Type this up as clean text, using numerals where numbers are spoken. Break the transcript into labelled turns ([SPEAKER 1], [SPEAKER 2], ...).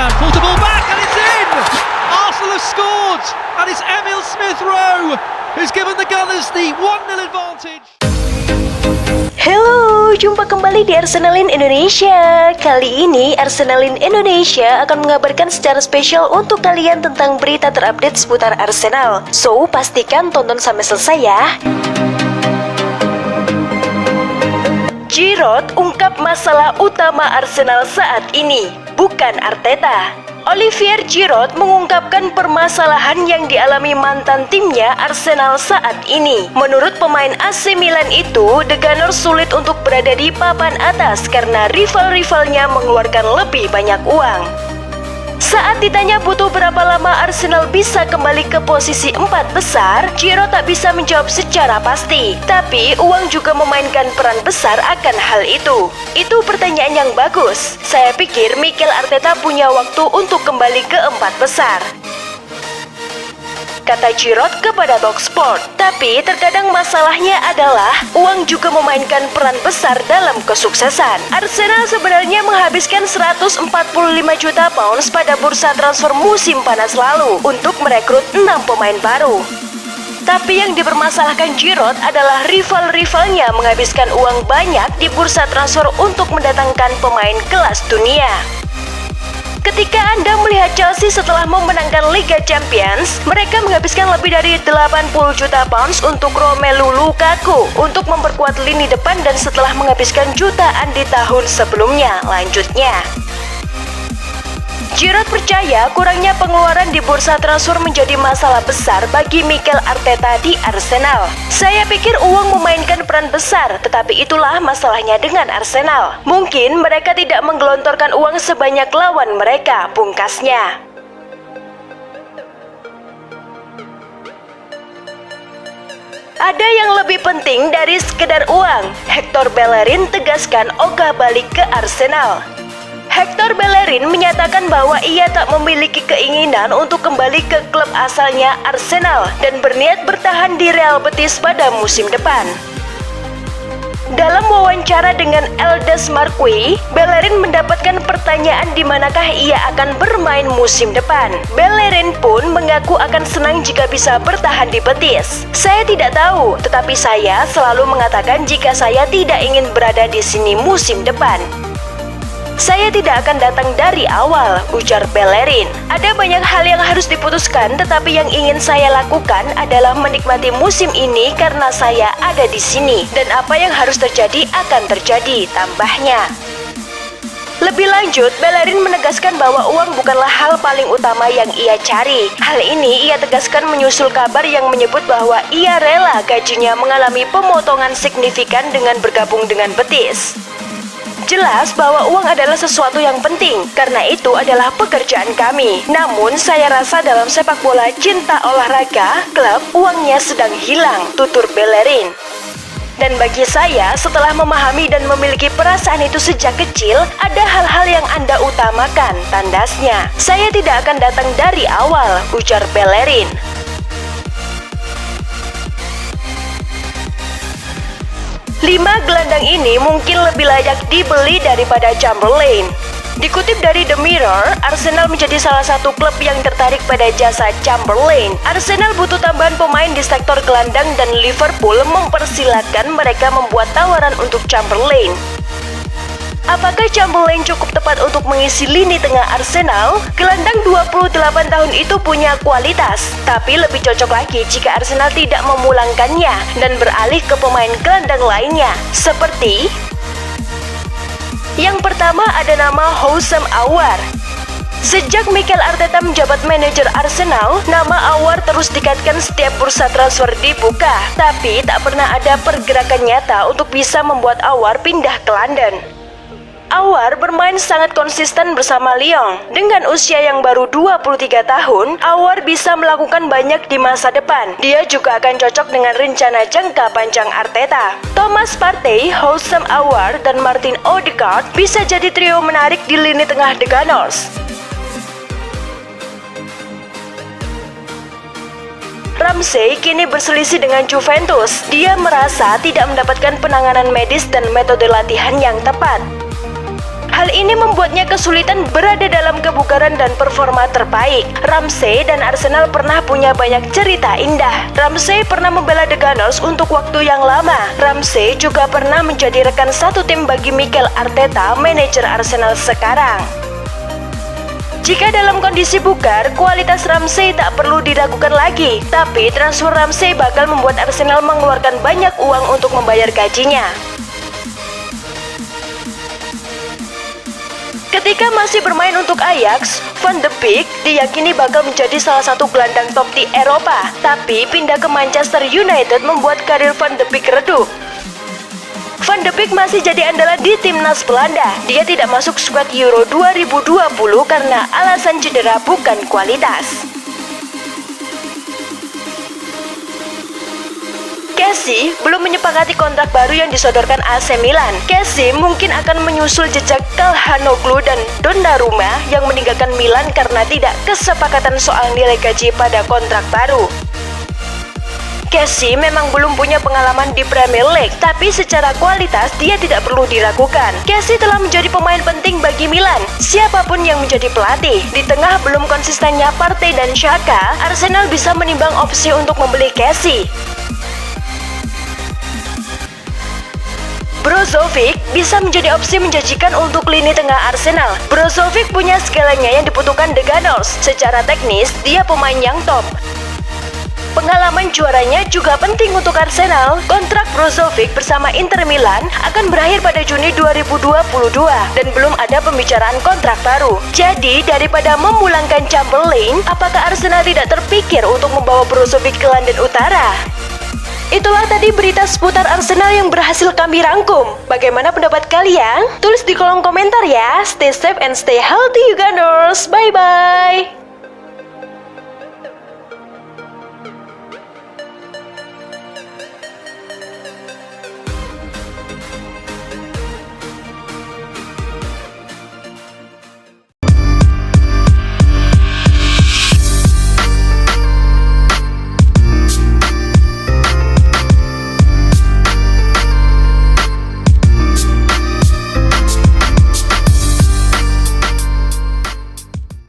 [SPEAKER 1] around, pulls the ball back and it's in! Arsenal have scored and it's Emil Smith-Rowe who's given the Gunners the 1-0 advantage.
[SPEAKER 2] Halo, jumpa kembali di Arsenalin Indonesia. Kali ini Arsenalin Indonesia akan mengabarkan secara spesial untuk kalian tentang berita terupdate seputar Arsenal. So, pastikan tonton sampai selesai ya. Giroud ungkap masalah utama Arsenal saat ini, bukan Arteta. Olivier Giroud mengungkapkan permasalahan yang dialami mantan timnya Arsenal saat ini. Menurut pemain AC Milan itu, The Gunners sulit untuk berada di papan atas karena rival-rivalnya mengeluarkan lebih banyak uang. Saat ditanya butuh berapa lama Arsenal bisa kembali ke posisi 4 besar, Giroud tak bisa menjawab secara pasti. Tapi uang juga memainkan peran besar akan hal itu. Itu pertanyaan yang bagus. Saya pikir Mikel Arteta punya waktu untuk kembali ke 4 besar, kata Giroud kepada Talksport. Tapi terkadang masalahnya adalah uang juga memainkan peran besar dalam kesuksesan. Arsenal sebenarnya menghabiskan 145 juta pounds pada bursa transfer musim panas lalu untuk merekrut 6 pemain baru. Tapi yang dipermasalahkan Giroud adalah rival-rivalnya menghabiskan uang banyak di bursa transfer untuk mendatangkan pemain kelas dunia. Ketika Anda melihat Chelsea setelah memenangkan Liga Champions, mereka menghabiskan lebih dari 80 juta pounds untuk Romelu Lukaku untuk memperkuat lini depan dan setelah menghabiskan jutaan di tahun sebelumnya. Lanjutnya, Giroud percaya kurangnya pengeluaran di bursa transfer menjadi masalah besar bagi Mikel Arteta di Arsenal. Saya pikir uang memainkan peran besar, tetapi itulah masalahnya dengan Arsenal. Mungkin mereka tidak menggelontorkan uang sebanyak lawan mereka, pungkasnya. Ada yang lebih penting dari sekedar uang. Hector Bellerin tegaskan ogah balik ke Arsenal. Hector Bellerin menyatakan bahwa ia tak memiliki keinginan untuk kembali ke klub asalnya Arsenal dan berniat bertahan di Real Betis pada musim depan. Dalam wawancara dengan El Desmarque, Bellerin mendapatkan pertanyaan di manakah ia akan bermain musim depan. Bellerin pun mengaku akan senang jika bisa bertahan di Betis. Saya tidak tahu, tetapi saya selalu mengatakan jika saya tidak ingin berada di sini musim depan, saya tidak akan datang dari awal, ujar Bellerin. Ada banyak hal yang harus diputuskan, tetapi yang ingin saya lakukan adalah menikmati musim ini karena saya ada di sini. Dan apa yang harus terjadi akan terjadi, tambahnya. Lebih lanjut, Bellerin menegaskan bahwa uang bukanlah hal paling utama yang ia cari. Hal ini ia tegaskan menyusul kabar yang menyebut bahwa ia rela gajinya mengalami pemotongan signifikan dengan bergabung dengan Betis. Jelas bahwa uang adalah sesuatu yang penting, karena itu adalah pekerjaan kami. Namun saya rasa dalam sepak bola cinta olahraga, klub uangnya sedang hilang, tutur Bellerin. Dan bagi saya, setelah memahami dan memiliki perasaan itu sejak kecil, ada hal-hal yang Anda utamakan, tandasnya. Saya tidak akan datang dari awal, ujar Bellerin. Lima gelandang ini mungkin lebih layak dibeli daripada Chamberlain. Dikutip dari The Mirror, Arsenal menjadi salah satu klub yang tertarik pada jasa Chamberlain. Arsenal butuh tambahan pemain di sektor gelandang dan Liverpool mempersilahkan mereka membuat tawaran untuk Chamberlain. Apakah Chamberlain cukup tepat untuk mengisi lini tengah Arsenal? Gelandang 28 tahun itu punya kualitas, tapi lebih cocok lagi jika Arsenal tidak memulangkannya dan beralih ke pemain gelandang lainnya. Seperti yang pertama ada nama Houssem Aouar. Sejak Mikel Arteta menjabat manajer Arsenal, nama Aouar terus dikaitkan setiap bursa transfer dibuka, tapi tak pernah ada pergerakan nyata untuk bisa membuat Aouar pindah ke London. Aouar bermain sangat konsisten bersama Lyon. Dengan usia yang baru 23 tahun, Aouar bisa melakukan banyak di masa depan. Dia juga akan cocok dengan rencana jangka panjang Arteta. Thomas Partey, Houssem Aouar, dan Martin Odegaard bisa jadi trio menarik di lini tengah The Gunners. Ramsey kini berselisih dengan Juventus. Dia merasa tidak mendapatkan penanganan medis dan metode latihan yang tepat. Hal ini membuatnya kesulitan berada dalam kebugaran dan performa terbaik. Ramsey dan Arsenal pernah punya banyak cerita indah. Ramsey pernah membela The Gunners untuk waktu yang lama. Ramsey juga pernah menjadi rekan satu tim bagi Mikel Arteta, manajer Arsenal sekarang. Jika dalam kondisi bugar, kualitas Ramsey tak perlu diragukan lagi. Tapi transfer Ramsey bakal membuat Arsenal mengeluarkan banyak uang untuk membayar gajinya. Ketika masih bermain untuk Ajax, Van de Beek diyakini bakal menjadi salah satu gelandang top di Eropa. Tapi pindah ke Manchester United membuat karir Van de Beek redup. Van de Beek masih jadi andalan di timnas Belanda. Dia tidak masuk skuad Euro 2020 karena alasan cedera bukan kualitas. Kessie belum menyepakati kontrak baru yang disodorkan AC Milan. Kessie mungkin akan menyusul jejak Calhanoglu dan Donnarumma yang meninggalkan Milan karena tidak kesepakatan soal nilai gaji pada kontrak baru. Kessie memang belum punya pengalaman di Premier League, tapi secara kualitas dia tidak perlu diragukan. Kessie telah menjadi pemain penting bagi Milan, siapapun yang menjadi pelatih. Di tengah belum konsistennya Partey dan Xhaka, Arsenal bisa menimbang opsi untuk membeli Kessie. Brozovic bisa menjadi opsi menjanjikan untuk lini tengah Arsenal. Brozovic punya segalanya yang dibutuhkan The Gunners. Secara teknis, dia pemain yang top. Pengalaman juaranya juga penting untuk Arsenal. Kontrak Brozovic bersama Inter Milan akan berakhir pada Juni 2022 dan belum ada pembicaraan kontrak baru. Jadi, daripada memulangkan Chamberlain, apakah Arsenal tidak terpikir untuk membawa Brozovic ke London Utara? Itulah tadi berita seputar Arsenal yang berhasil kami rangkum. Bagaimana pendapat kalian? Tulis di kolom komentar ya. Stay safe and stay healthy, you Gunners. Bye-bye.